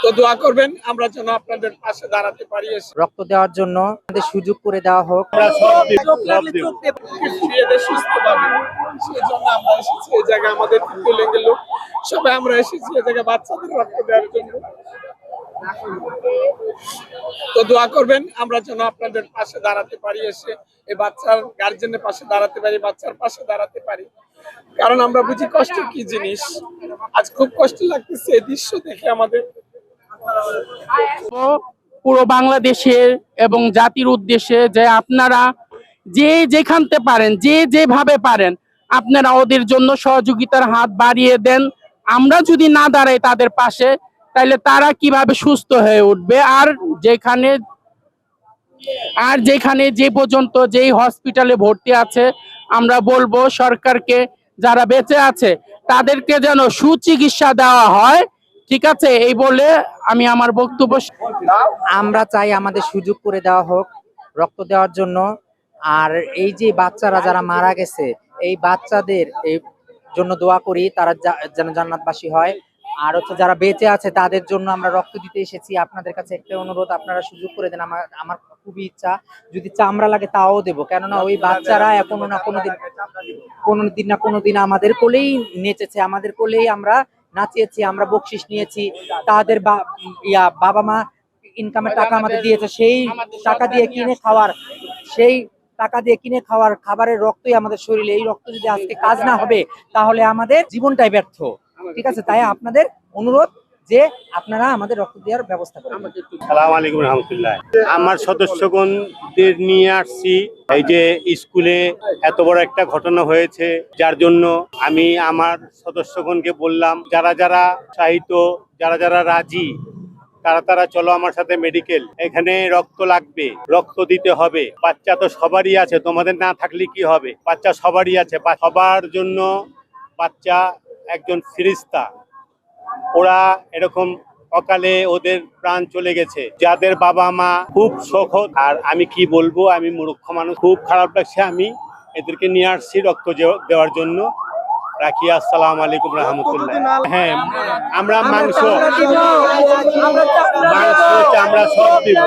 তো দোয়া করবেন আমরা যেন আপনাদের পাশে দাঁড়াতে পারি। রক্ত দেওয়ার জন্য আমাদের সুযোগ করে দেওয়া হোক। সুস্থভাবে সেই জন্য আমরা এসেছি এই জায়গায়। আমাদের তৃতীয় লিঙ্গের লোক সবাই আমরা এসেছি এই জায়গায় বাচ্চাদের রক্ত দেওয়ার জন্য। তো দোয়া করবেন আমরা যেন আপনাদের পাশে দাঁড়াতে পারি, এসে এই বাচ্চার গার্জেনের পাশে দাঁড়াতে পারি, বাচ্চার পাশে দাঁড়াতে পারি। কারণ আমরা বুঝি কষ্ট কি জিনিস। আজ খুব কষ্ট লাগতেছে এই দৃশ্য দেখে আমাদের। পুরো বাংলাদেশের এবং জাতির উদ্দেশ্যে যে আপনারা যে যেখানতে পারেন, যে যেভাবে পারেন, আপনারা ওদের জন্য সহযোগিতার হাত বাড়িয়ে দেন। আমরা যদি না দাঁড়াই তাদের পাশে, তাহলে তারা কিভাবে সুস্থ হয়ে উঠবে? আর যেখানে যে পর্যন্ত যেই হসপিটালে ভর্তি আছে, আমরা বলবো সরকারকে যারা বেঁচে আছে তাদেরকে যেন সুচিকিৎসা দেওয়া হয়। ঠিক আছে, এই বলে আমি আমার বক্তব্য। আমরা চাই আমাদের সুযোগ করে দেওয়া হোক রক্ত দেওয়ার জন্য। আর এই যে বাচ্চারা যারা মারা গেছে, এই বাচ্চাদের এই জন্য দোয়া করি তারা যেন জান্নাতবাসী হয়। আর যারা বেঁচে আছে তাদের জন্য আমরা রক্ত দিতে এসেছি। আপনাদের কাছে একটা অনুরোধ, আপনারা সুযোগ করে দেন। আমার খুবই ইচ্ছা, যদি চামড়া লাগে তাও দেবো, কেননা ওই বাচ্চারা কোনোদিন আমাদের কোলেই নেচেছে, আমাদের কোলেই আমরা নাচিয়েছি, আমরা বকশিস নিয়েছি। তাদের বাবা মা ইনকামের টাকা আমাদের দিয়েছে, সেই টাকা দিয়ে কিনে খাওয়ার খাবারের রক্তই আমাদের শরীরে। এই রক্ত যদি আজকে কাজ না হবে তাহলে আমাদের জীবনটাই ব্যর্থ। ঠিক আছে, তাই আপনাদের অনুরোধ যে আপনারা আমাদের রক্ত দেওয়ার ব্যবস্থা করেন। আসসালামু আলাইকুম রহমতুল্লাহ। আমার সদস্যগণদের নিয়ে আসছি। এই যে স্কুলে এত বড় একটা ঘটনা হয়েছে, যার জন্য আমি আমার সদস্যগণকে বললাম, যারা যারা চাহিত, যারা যারা রাজি, তারা চলো আমার সাথে মেডিকেল। এখানে রক্ত লাগবে, রক্ত দিতে হবে। বাচ্চা তো সবারই আছে, তোমাদের না থাকলে কি হবে? বাচ্চা সবারই আছে, সবার জন্য বাচ্চা একজন ফেরেশতা। ওরা এরকম অকালে ওদের প্রাণ চলে গেছে, যাদের বাবা মা খুব শোক। আর আমি কি বলবো, আমি মূর্খ মানুষ, খুব খারাপ লাগছে। আমি এদেরকে নিয়ে আসছি রক্ত দেওয়ার জন্য। রাখি। আসসালামু আলাইকুম রহমতুল্লাহ। হ্যাঁ, আমরা মাংস, চামড়া সব দিব।